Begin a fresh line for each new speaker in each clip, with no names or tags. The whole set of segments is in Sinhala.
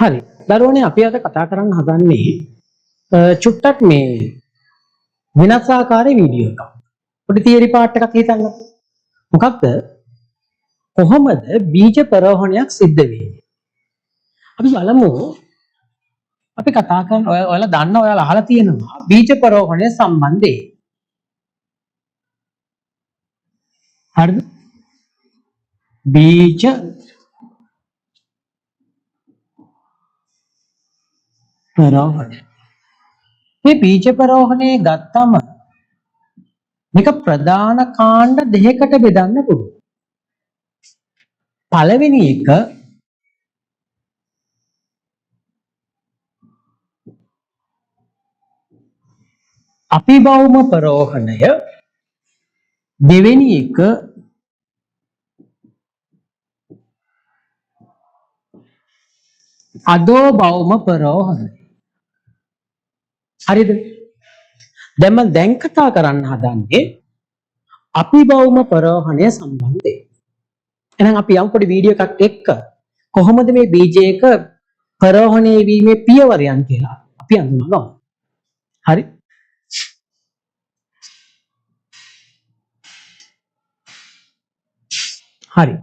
හරි. දරුවනේ අපි අද කතා කරන්න හදන්නේ චුට්ටක් මේ වෙනස් ආකාරයේ වීඩියෝ එකක්. පොඩි තියරි පාර්ට් එකක් හිතන්න. මොකක්ද? කොහොමද බීජ පරෝහණයක් සිද්ධ වෙන්නේ? අපි බලමු. අපි කතා කරන ඔයාලා දන්න ඔයාලා අහලා තියෙනවා බීජ පරෝහණය සම්බන්ධයෙන්. හරිද? බීජ පරෝහණය. මේ බීජ පරෝහණය ගත්තම මේක ප්‍රධාන කාණ්ඩ දෙකකට බෙදන්න පුළුවන්. පළවෙනි එක අපිභෞම පරෝහණය, දෙවෙනි එක අධෝභෞම පරෝහණය. හරිද? දැන් මම දැන් කතා කරන්න හදන්නේ අපිභෞම පරෝහණය සම්බන්ධයෙන්. එහෙනම් අපි යම් පොඩි වීඩියෝ එකක් එක්ක කොහොමද මේ බීජයක පරෝහණය වීමේ පියවරයන් කියලා අපි අඳුනගමු. හරි? හරි.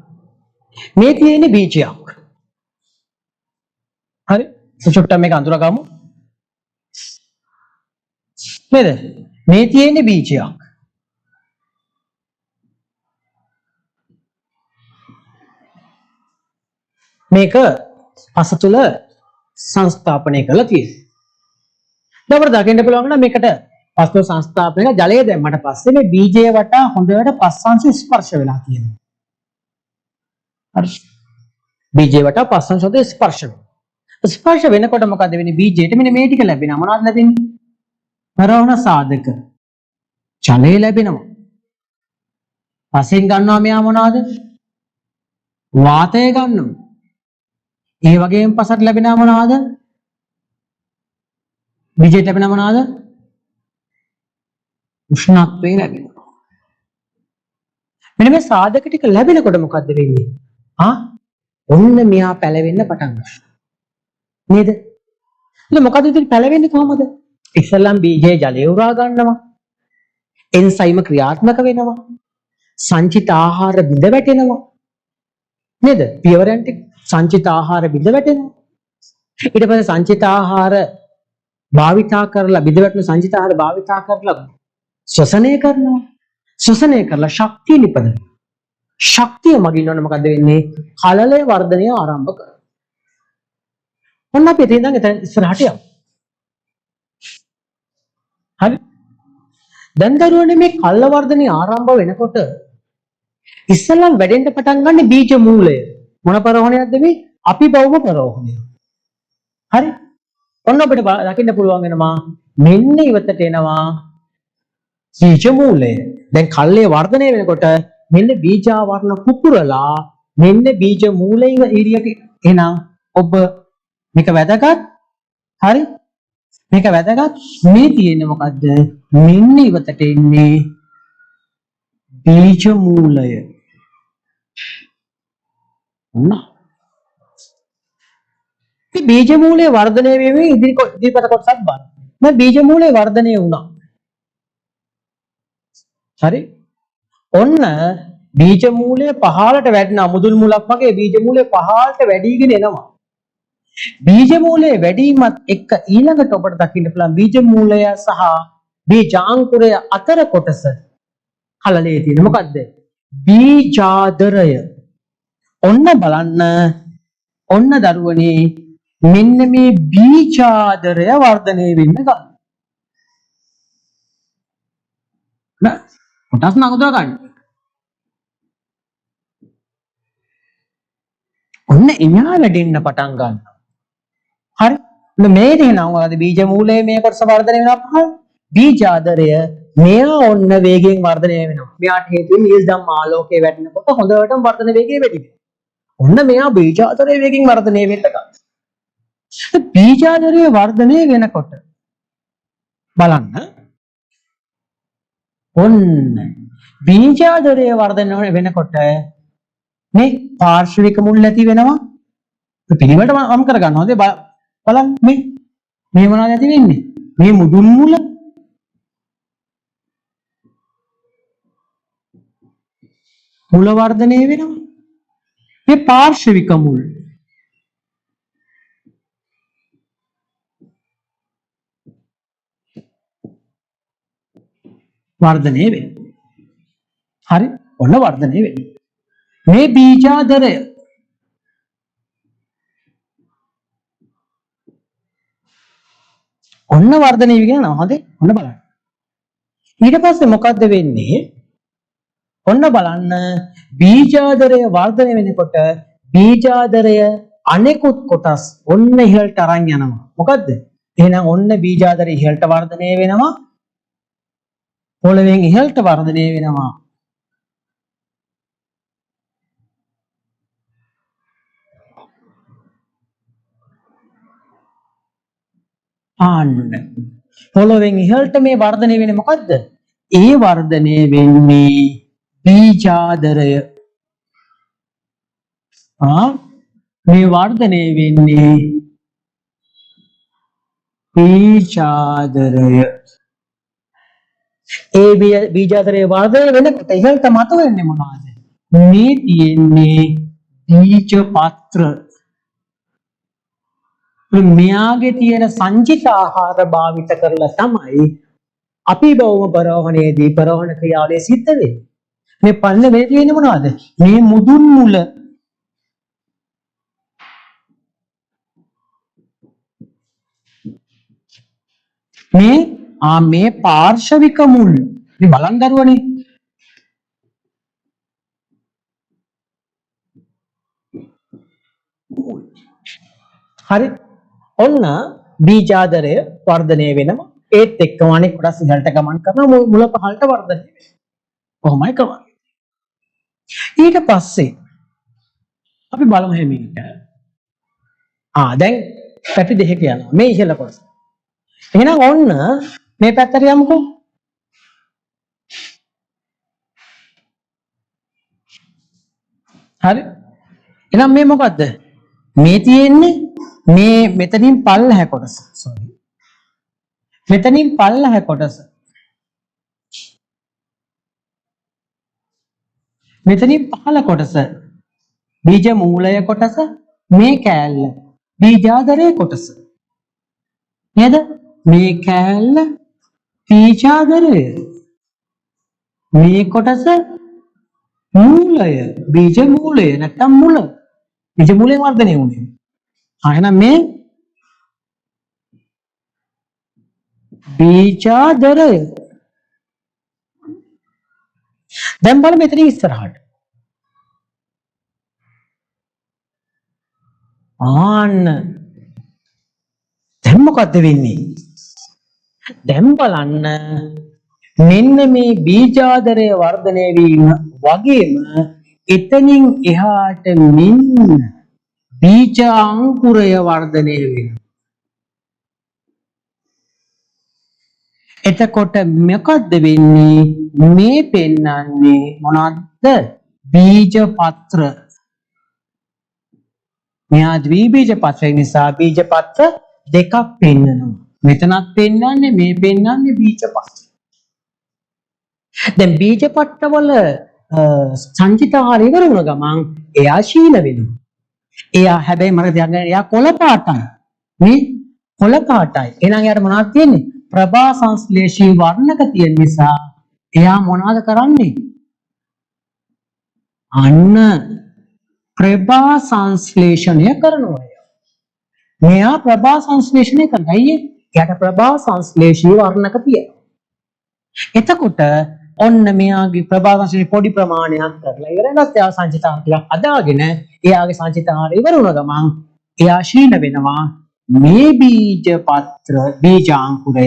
මේ තියෙන්නේ බීජයක්. හරි? චුට්ටක් මේක අඳුරගමු. නේද? මේ තියෙන්නේ බීජයක්. මේක පස තුල සංස්ථාපනය කරලා තියෙනවා. දැන් අපිට දකින්න පුළුවන් නම් මේකට පස තුල සංස්ථාපනය කරලා ජලය දැම්මට පස්සේ මේ බීජය වටා හොඳට පස්සංශ ස්පර්ශ වෙලා තියෙනවා. හරි. බීජය වටා පස්සංශ හොඳ ස්පර්ශ වෙනවා. ස්පර්ශ වෙනකොට මොකද වෙන්නේ? බීජයට මෙන්න මේ ටික ලැබෙනවා. මොනවද ලැබෙන්නේ? පරෝහණ සාධක. ජලය ලැබෙනවා. පසෙන් ගන්නවා මෙයා මොනවද? වාතය ගන්නවා. ඒ වගේම පසට ලැබෙනා මොනවද? බීජයට ලැබෙනා මොනවද? උෂ්ණත්වය ලැබෙනවා. මෙන්න මේ සාධක ටික ලැබෙනකොට මොකද්ද වෙන්නේ? ඔන්න මෙයා පැලවෙන්න පටන් ගන්නවා. නේද? එතකොට මොකද ඉතින් පැලවෙන්නේ කොහමද? ඉස්සෙල්ලාම බීජයේ ජලය උරා ගන්නවා. එන්සයිම ක්‍රියාත්මක වෙනවා. සංචිත ආහාර බිඳ වැටෙනවා. නේද? පියවරයන් ටික සංචිත ආහාර බිඳ වැටෙනවා. ඊට පස්සේ සංචිත ආහාර භාවිතා කරලා බිඳ වැටෙන සංචිත ආහාර භාවිතා කරලා ශ්වසනය කරනවා. ශ්වසනය කරලා ශක්තිය නිපදවනවා. ශක්තිය මගින් ඔන්න මොකද වෙන්නේ? කලලය වර්ධනය ආරම්භ කරනවා. ඔන්න අපි එතන ඉඳන් ඉස්සරහට යමු. හරි? දැන් දරුවනේ මේ කලල වර්ධනය ආරම්භ වෙනකොට ඉස්සෙල්ලම වැඩෙන්න පටන් ගන්න බීජ මූලය. මොන පරෝහණයක්ද මේ? අපිභෞම පරෝහණය. හරි? ඔන්න අපිට දකින්න පුළුවන් වෙනවා මෙන්න ඉවතට එනවා බීජ මූලය. දැන් කල්ලේ වර්ධනය වෙනකොට මෙන්න බීජාවරණ කුපුරලා මෙන්න බීජ මූලය ඉරියට එනවා. ඔබ මේක වැදගත්. හරි? මේක වැදගත්. මේ තියෙන්නේ මොකද්ද? මෙන්න ඉවතට එන්නේ බීජ මූලය. මේ බීජ මූලයේ වර්ධනය වීමේ ඉදිරිපත කොටසක් බලන්න. දැන් බීජ මූලයේ වර්ධනය වුණා. හරි? ඔන්න බීජ මූලය පහළට වැඩිනා මුදුල් මුලක් වගේ බීජ මූලය පහළට වැඩිගෙන එනවා. බීජ මූලයේ වැඩිමත් එක්ක ඊළඟට ඔබට දකින්න පුළුවන් බීජ මූලය සහ බීජාංකුරය අතර කොටස කලලයේ තියෙන මොකද්ද? බීජාදරය. ඔන්න බලන්න. ඔන්න දරුවනේ මෙන්න මේ බීජාදරය වර්ධනය වෙන්න ගන්න. නෑ කොටස් නගදලා ගන්න. ඔන්න එයා වැඩෙන්න පටන් ගන්නවා. හරි? මේ දෙනවා මොකද? බීජ මූලයේ මේ කොටස වර්ධනය වෙනවා පහළ. බීජාදරය මෙයා ඔන්න වේගයෙන් වර්ධනය වෙනවා. මෙයාට හේතුව නිල්දම් ආලෝකයේ වැටෙනකොට හොඳටම වර්ධන වේගය වැඩි වෙනවා. ඔන්න මෙයා බීජාදරයේ වේගයෙන් වර්ධනය වෙන්න ගන්නවා. බීජාදරයේ වර්ධනය වෙනකොට බලන්න ඔන්න බීජාදරයේ වර්ධනය වෙනකොට මේ පාර්ශ්වික මුල් ඇති වෙනවා පිළිවෙලට වම් කර ගන්නවා. හොඳේ බලන්න මේ මොනවද ඇති වෙන්නේ? මේ මුදුන් මුල මුල වර්ධනය වෙනවා. මේ පාර්ශවික මුල් වර්ධනය වෙනවා. හරි ඔන්න වර්ධනය වෙනවා. මේ බීජාදරය ඔන්න වර්ධනය වෙගෙන යනවා. හොඳේ ඔන්න බලන්න. ඊට පස්සේ මොකද්ද වෙන්නේ? ඔන්න බලන්න බීජාදරය වර්ධනය වෙනකොට බීජාදරය අනෙකුත් කොටස් ඔන්න ඉහළට අරන් යනවා. මොකද්ද? එහෙනම් ඔන්න බීජාදරය ඉහළට වර්ධනය වෙනවා. පොළවෙන් ඉහළට වර්ධනය වෙනවා. ආන්න පොළවෙන් ඉහළට මේ වර්ධනය වෙන්නේ මොකද්ද? ඒ වර්ධනය වෙන්නේ බීජාදරය. මේ වර්ධනය වෙන්නේ බීජාදරය. ඒ බීජාදරය වර්ධනය වෙනකොට ඉහළට මතුවෙන්නේ මොනවද? මේ තියෙන්නේ බීජ පත්‍ර. මෙයාගේ තියෙන සංචිත ආහාර භාවිත කරලා තමයි අපි භෞම පරෝහණයේදී පරෝහණ ක්‍රියාවලිය සිද්ධ වෙන්නේ. මේ පල්ල මේ තියෙන්නේ මොනවද? මේ මුදුන් මුල. මේ පාර්ශවික මුල්. මේ බලන් දරුවනේ. හරි. ඔන්න බීජාදරය වර්ධනය වෙනවා. ඒත් එක්කම අනෙක් කොටස් ඉහළට ගමන් කරනවා. මුල පහළට වර්ධනය වෙනවා. කොහොමයි කරන්නේ? ඊට පස්සේ අපි බලමු හැමීට. දැන් පැති දෙකක යනවා. මේ ඉහළ කොටස. එහෙනම් ඔන්න මේ පැත්තට යමුකෝ. හරි. එහෙනම් මේ මොකද්ද? මේ තියෙන්නේ මේ මෙතනින් පල්ලහ කොටස. සෝරි. මෙතනින් පල්ලහ කොටස. මෙතනින් පහළ කොටස. බීජ මූලය කොටස මේ කෑල්ල. බීජාදරයේ කොටස. නේද? මේ කෑල්ල බීජාදරය. මේ කොටස මූලය. බීජ මූලය නැත්නම් මුල. බීජ මූලයෙන් වර්ධනය වුණේ. එහෙනම් මේ බීජාදරය. දැන් බලමු මෙතන ඉස්සරහට. දැන් මොකද්ද වෙන්නේ? දැන් බලන්න මෙන්න මේ බීජාදරය වර්ධනය වීම වගේම එතනින් එහාට මෙන්න බීජ අංකුරය වර්ධනය වෙනවා. එතකොට මොකද්ද වෙන්නේ? මේ පෙන්වන්නේ මොනවද? බීජ පත්‍ර. මෙහා ද්විබීජ පත්‍රය නිසා බීජ පත්‍ර දෙකක් පෙන්වනවා. මෙතනත් පෙන්වන්නේ මේ පෙන්වන්නේ බීජ පත්‍ර. දැන් බීජ පත්‍රවල සංචිත ආහාර ඉවර වුණ ගමන් එයා ශීල වෙනවා. එයා හැබැයි මට තියන්න එයා කොළ පාටයි. මේ කොළ පාටයි. එහෙනම් එයාට මොනවද තියෙන්නේ? ප්‍රභා සංශ්ලේෂී වර්ණක තියෙන නිසා එයා මොනවද කරන්නේ? අන්න ප්‍රභා සංශ්ලේෂණය කරනවා. මෙයා ප්‍රභා සංශ්ලේෂණය කරනවා. අයියේ එයාට ප්‍රභා සංශ්ලේෂී වර්ණක තියෙනවා. එතකොට ඔන්න මෙයාගේ ප්‍රභා සංශ්ලේෂී පොඩි ප්‍රමාණයක් කරලා ඉවරනත් එයා සංචිත ආහාර ටිකක් අදාගෙන එයාගේ සංචිත ආහාර ඉවර වුණ ගමන් එයා ශීල වෙනවා. මේ බීජ පත්‍ර බීජාංකුරය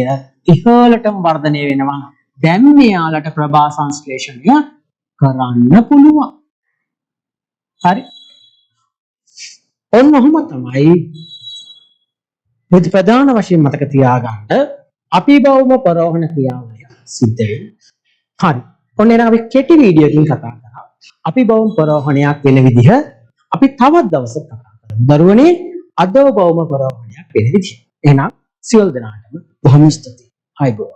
ඉහළටම වර්ධනය වෙනවා. දැන් මෙයාලට ප්‍රභා සංශ්ලේෂණය කරන්න පුළුවන්. හරි. ඔන්න ඔහොම තමයි මේ ප්‍රධාන වශයෙන් මතක තියාගන්න අපි භෞම පරෝහණ ක්‍රියාවලිය සිද්ධ වෙනවා. හරි. ඔන්න එහෙනම් අපි කෙටි වීඩියෝකින් කතා කරා. අපි භෞම පරෝහණයක් වෙන විදිහ අපි තවත් දවසක කතා දරුවනේ අදව බවම පරාවණයක් වෙන විදිහ. එහෙනම් සියලු දෙනාටම බොහොම ස්තුතියි. ආයුබෝවන්.